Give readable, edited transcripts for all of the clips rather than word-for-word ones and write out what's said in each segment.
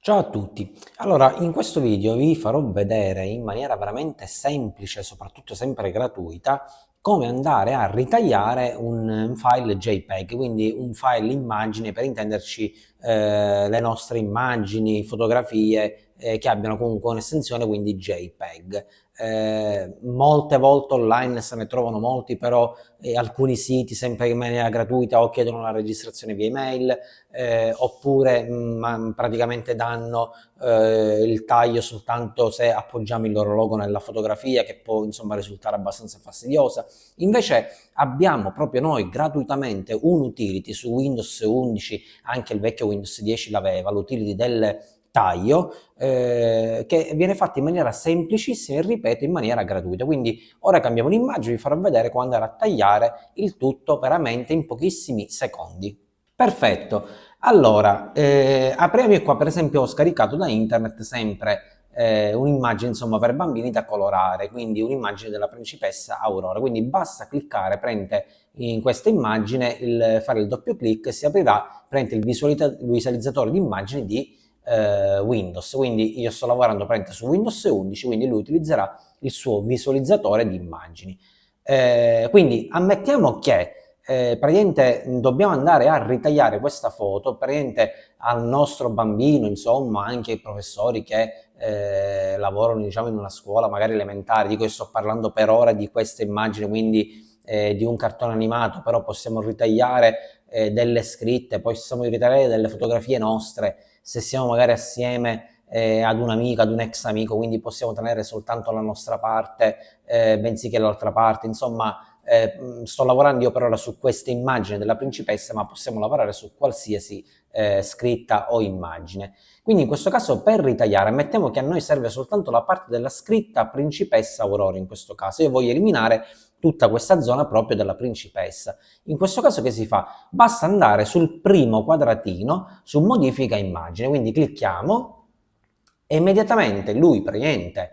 Ciao a tutti, allora in questo video vi farò vedere in maniera veramente semplice, soprattutto sempre gratuita, come andare a ritagliare un file JPEG, quindi un file immagine per intenderci le nostre immagini, fotografie che abbiano comunque un'estensione, quindi JPEG. Molte volte online se ne trovano molti, però alcuni siti sempre in maniera gratuita o chiedono la registrazione via email oppure praticamente danno il taglio soltanto se appoggiamo il loro logo nella fotografia, che può insomma risultare abbastanza fastidiosa. Invece abbiamo proprio noi gratuitamente un utility su Windows 11, anche il vecchio Windows 10 l'aveva, l'utility del taglio, che viene fatto in maniera semplicissima e ripeto in maniera gratuita. Quindi ora cambiamo un'immagine, vi farò vedere come andare a tagliare il tutto veramente in pochissimi secondi. Perfetto, allora apriamo qua, per esempio ho scaricato da internet sempre un'immagine insomma per bambini da colorare, quindi un'immagine della principessa Aurora, quindi basta cliccare, prende in questa immagine, fare il doppio clic e si aprirà, prende il visualizzatore di immagini di Windows, quindi io sto lavorando su Windows 11, quindi lui utilizzerà il suo visualizzatore di immagini. Quindi ammettiamo che praticamente dobbiamo andare a ritagliare questa foto praticamente al nostro bambino, insomma anche ai professori che lavorano diciamo in una scuola magari elementare, dico che sto parlando per ora di questa immagine, quindi di un cartone animato, però possiamo ritagliare delle scritte, possiamo ritagliare delle fotografie nostre, se siamo magari assieme ad un amico, ad un ex amico, quindi possiamo tenere soltanto la nostra parte, bensì che l'altra parte, insomma sto lavorando io per ora su questa immagine della principessa, ma possiamo lavorare su qualsiasi scritta o immagine. Quindi in questo caso per ritagliare, mettiamo che a noi serve soltanto la parte della scritta principessa Aurora in questo caso, io voglio eliminare tutta questa zona proprio della principessa. In questo caso che si fa? Basta andare sul primo quadratino su modifica immagine, quindi clicchiamo e immediatamente lui praticamente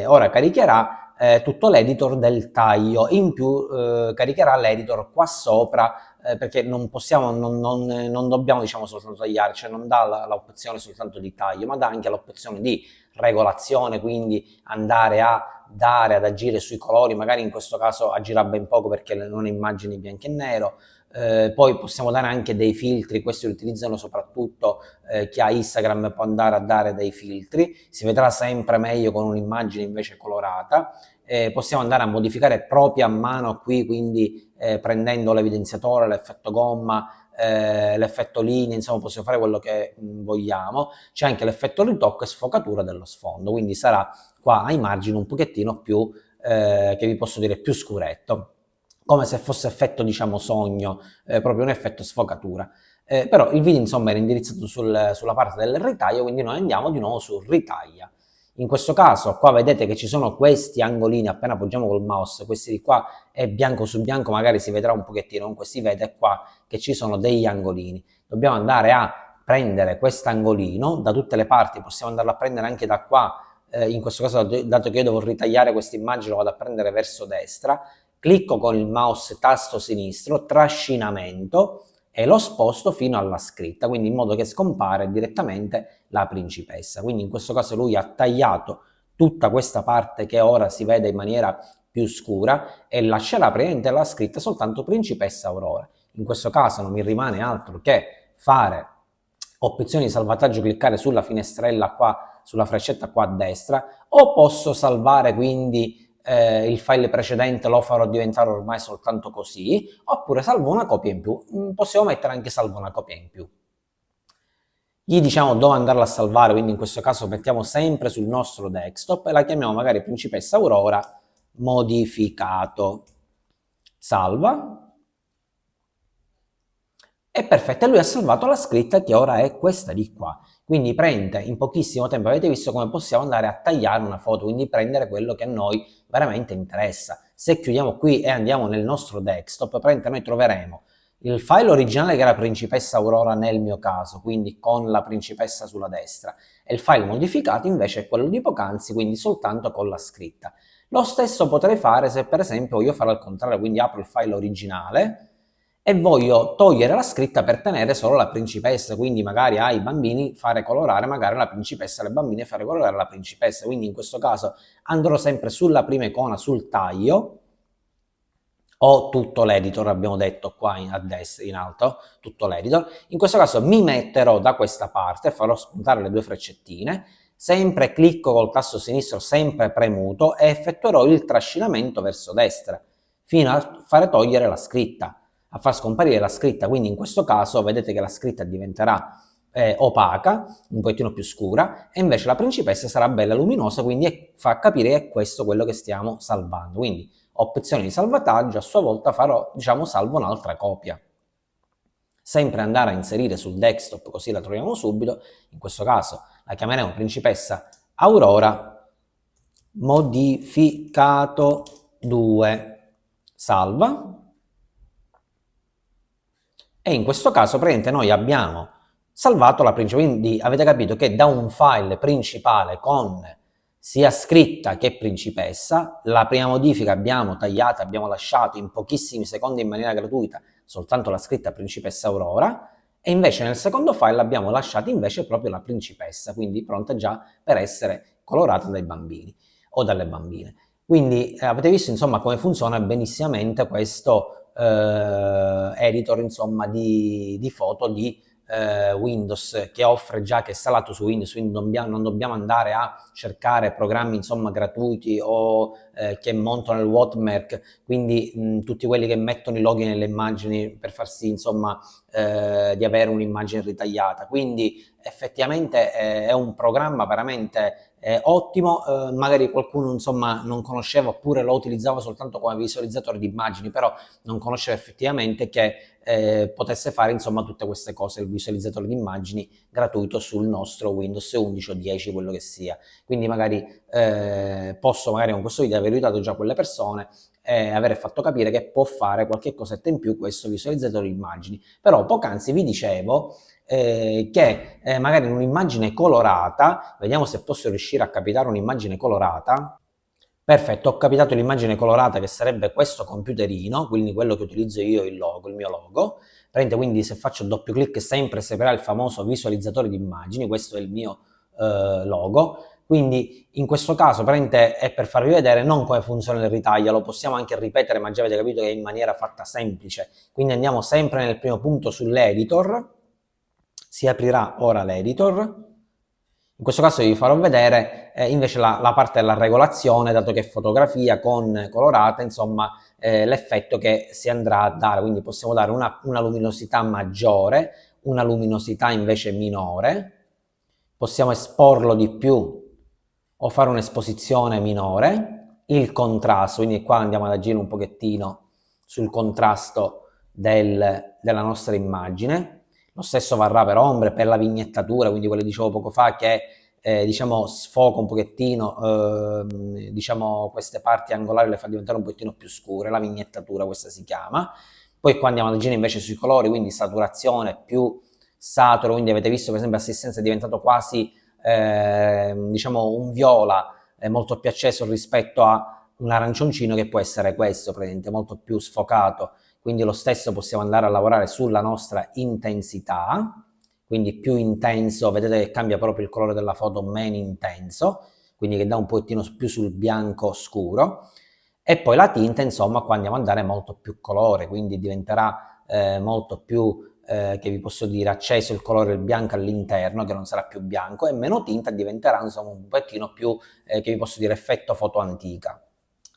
ora caricherà tutto l'editor del taglio, in più caricherà l'editor qua sopra perché non possiamo, non dobbiamo diciamo soltanto tagliare, cioè non dà l'opzione soltanto di taglio, ma dà anche l'opzione di regolazione, quindi andare a dare, ad agire sui colori, magari in questo caso agirà ben poco perché non è immagini bianco e nero, poi possiamo dare anche dei filtri, questi li utilizzano soprattutto chi ha Instagram, può andare a dare dei filtri, si vedrà sempre meglio con un'immagine invece colorata. Possiamo andare a modificare proprio a mano qui, quindi prendendo l'evidenziatore, l'effetto gomma, l'effetto linea, insomma possiamo fare quello che vogliamo. C'è anche l'effetto ritocco e sfocatura dello sfondo, quindi sarà qua ai margini un pochettino più, che vi posso dire, più scuretto, come se fosse effetto diciamo sogno, proprio un effetto sfocatura. Però il video insomma era indirizzato sulla parte del ritaglio, quindi noi andiamo di nuovo su ritaglia. In questo caso qua vedete che ci sono questi angolini, appena appoggiamo col mouse, questi di qua è bianco su bianco, magari si vedrà un pochettino, comunque si vede qua che ci sono degli angolini. Dobbiamo andare a prendere quest'angolino da tutte le parti, possiamo andarlo a prendere anche da qua, in questo caso dato che io devo ritagliare questa immagine lo vado a prendere verso destra, clicco con il mouse tasto sinistro, trascinamento, e lo sposto fino alla scritta, quindi in modo che scompare direttamente la principessa. Quindi in questo caso lui ha tagliato tutta questa parte che ora si vede in maniera più scura e lascerà praticamente la scritta soltanto principessa Aurora. In questo caso non mi rimane altro che fare opzioni di salvataggio, cliccare sulla finestrella qua, sulla freccetta qua a destra, o posso salvare quindi il file precedente, lo farò diventare ormai soltanto così, oppure salvo una copia in più. Possiamo mettere anche salvo una copia in più. Gli diciamo dove andarla a salvare, quindi in questo caso mettiamo sempre sul nostro desktop e la chiamiamo magari principessa Aurora modificato. Salva. E perfetto, e lui ha salvato la scritta che ora è questa di qua. Quindi prende in pochissimo tempo, avete visto come possiamo andare a tagliare una foto, quindi prendere quello che a noi veramente interessa. Se chiudiamo qui e andiamo nel nostro desktop, praticamente noi troveremo il file originale che era principessa Aurora nel mio caso, quindi con la principessa sulla destra, e il file modificato invece è quello di poc'anzi, quindi soltanto con la scritta. Lo stesso potrei fare se per esempio voglio fare al contrario, quindi apro il file originale e voglio togliere la scritta per tenere solo la principessa, quindi magari ai bambini fare colorare magari la principessa, alle bambine fare colorare la principessa, quindi in questo caso andrò sempre sulla prima icona, sul taglio, o tutto l'editor, abbiamo detto qua a destra, in alto, tutto l'editor. In questo caso mi metterò da questa parte, farò spuntare le due freccettine, sempre clicco col tasto sinistro sempre premuto e effettuerò il trascinamento verso destra, fino a fare togliere la scritta, a far scomparire la scritta, quindi in questo caso vedete che la scritta diventerà opaca, un pochettino più scura, e invece la principessa sarà bella luminosa, quindi fa capire che è questo quello che stiamo salvando. Quindi opzione di salvataggio, a sua volta farò, diciamo, salvo un'altra copia. Sempre andare a inserire sul desktop, così la troviamo subito. In questo caso la chiameremo principessa Aurora, modificato 2, salva. E in questo caso praticamente noi abbiamo salvato la principessa, quindi avete capito che da un file principale con sia scritta che principessa, la prima modifica abbiamo tagliato, abbiamo lasciato in pochissimi secondi in maniera gratuita soltanto la scritta principessa Aurora, e invece nel secondo file abbiamo lasciato invece proprio la principessa, quindi pronta già per essere colorata dai bambini o dalle bambine. Quindi avete visto insomma come funziona benissimamente questo editor insomma di foto di Windows, che offre già, che è installato su Windows, quindi non dobbiamo andare a cercare programmi insomma gratuiti o che montano il watermark, quindi tutti quelli che mettono i loghi nelle immagini per far sì insomma di avere un'immagine ritagliata. Quindi effettivamente è un programma veramente ottimo, magari qualcuno insomma non conosceva oppure lo utilizzava soltanto come visualizzatore di immagini, però non conosceva effettivamente che potesse fare insomma tutte queste cose, il visualizzatore di immagini gratuito sul nostro Windows 11 o 10, quello che sia. Quindi magari posso magari con questo video aver aiutato già quelle persone e aver fatto capire che può fare qualche cosetta in più questo visualizzatore di immagini. Però poc'anzi vi dicevo che magari in un'immagine colorata, vediamo se posso riuscire a capitare un'immagine colorata. Perfetto, ho capitato l'immagine colorata che sarebbe questo computerino, quindi quello che utilizzo io, il logo, il mio logo. Prende, quindi se faccio doppio clic sempre si aprirà il famoso visualizzatore di immagini, questo è il mio logo. Quindi in questo caso è per farvi vedere non come funziona il ritaglio, lo possiamo anche ripetere, ma già avete capito che è in maniera fatta semplice. Quindi andiamo sempre nel primo punto sull'editor, si aprirà ora l'editor. In questo caso vi farò vedere invece la parte della regolazione, dato che è fotografia con colorata, insomma l'effetto che si andrà a dare, quindi possiamo dare una luminosità maggiore, una luminosità invece minore, possiamo esporlo di più o fare un'esposizione minore, il contrasto, quindi qua andiamo ad agire un pochettino sul contrasto della nostra immagine. Lo stesso varrà per ombre, per la vignettatura, quindi quello che dicevo poco fa, che diciamo sfoca un pochettino diciamo queste parti angolari, le fa diventare un pochettino più scure, la vignettatura questa si chiama. Poi qua andiamo ad agire invece sui colori, quindi saturazione più saturo, quindi avete visto per esempio assistenza è diventato quasi diciamo un viola molto più acceso rispetto a un arancioncino che può essere questo, praticamente molto più sfocato. Quindi lo stesso possiamo andare a lavorare sulla nostra intensità, quindi più intenso, vedete che cambia proprio il colore della foto, meno intenso, quindi che dà un pochettino più sul bianco scuro. E poi la tinta, insomma, qua andiamo ad andare molto più colore, quindi diventerà molto più, che vi posso dire, acceso il colore del bianco all'interno, che non sarà più bianco, e meno tinta diventerà, insomma, un pochettino più, che vi posso dire, effetto foto antica.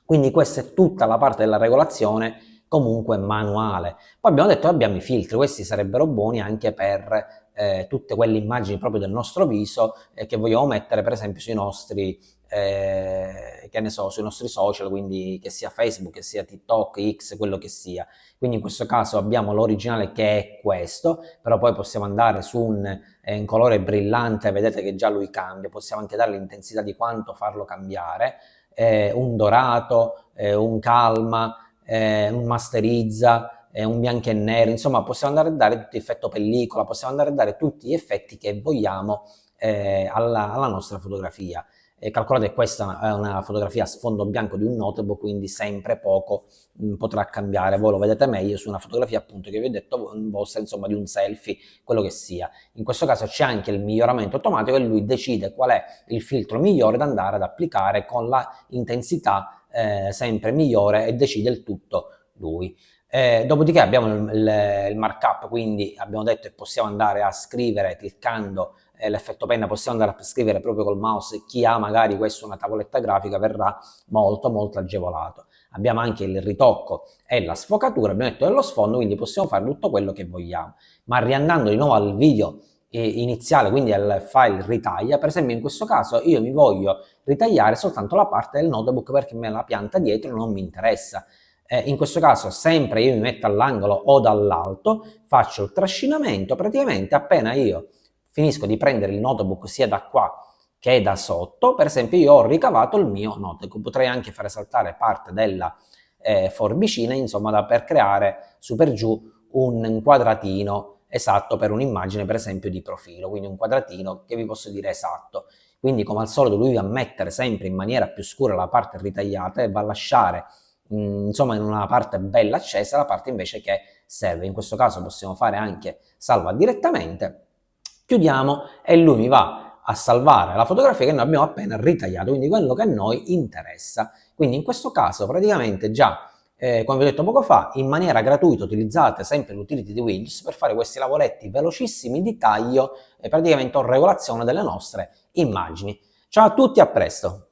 Quindi questa è tutta la parte della regolazione comunque manuale. Poi abbiamo detto che abbiamo i filtri, questi sarebbero buoni anche per tutte quelle immagini proprio del nostro viso che vogliamo mettere per esempio sui nostri, che ne so, sui nostri social, quindi che sia Facebook, che sia TikTok, X, quello che sia. Quindi in questo caso abbiamo l'originale che è questo, però poi possiamo andare su un colore brillante, vedete che già lui cambia, possiamo anche dare l'intensità di quanto farlo cambiare, un dorato, un calma, un masterizza, un bianco e nero, insomma possiamo andare a dare tutto effetto pellicola, possiamo andare a dare tutti gli effetti che vogliamo alla nostra fotografia. E calcolate che questa è una fotografia a sfondo bianco di un notebook, quindi sempre poco potrà cambiare. Voi lo vedete meglio su una fotografia appunto che vi ho detto vostra, insomma di un selfie, quello che sia. In questo caso c'è anche il miglioramento automatico e lui decide qual è il filtro migliore da andare ad applicare con la intensità sempre migliore e decide il tutto lui. Dopodiché abbiamo il markup, quindi abbiamo detto che possiamo andare a scrivere cliccando l'effetto penna, possiamo andare a scrivere proprio col mouse. Chi ha magari questa una tavoletta grafica verrà molto molto agevolato. Abbiamo anche il ritocco e la sfocatura, abbiamo detto dello sfondo, quindi possiamo fare tutto quello che vogliamo. Ma riandando di nuovo al video iniziale, quindi al file ritaglia, per esempio in questo caso io mi voglio ritagliare soltanto la parte del notebook perché me la pianta dietro non mi interessa. In questo caso sempre io mi metto all'angolo o dall'alto, faccio il trascinamento, praticamente appena io finisco di prendere il notebook sia da qua che da sotto, per esempio io ho ricavato il mio notebook, potrei anche fare saltare parte della forbicina, insomma, per creare su per giù un quadratino esatto per un'immagine, per esempio, di profilo, quindi un quadratino che vi posso dire esatto. Quindi, come al solito, lui va a mettere sempre in maniera più scura la parte ritagliata e va a lasciare, insomma, in una parte bella accesa la parte invece che serve. In questo caso possiamo fare anche salva direttamente. Chiudiamo e lui mi va a salvare la fotografia che noi abbiamo appena ritagliato, quindi quello che a noi interessa. Quindi in questo caso praticamente già, come vi ho detto poco fa, in maniera gratuita utilizzate sempre l'utility di Windows per fare questi lavoretti velocissimi di taglio e praticamente o regolazione delle nostre immagini. Ciao a tutti, a presto!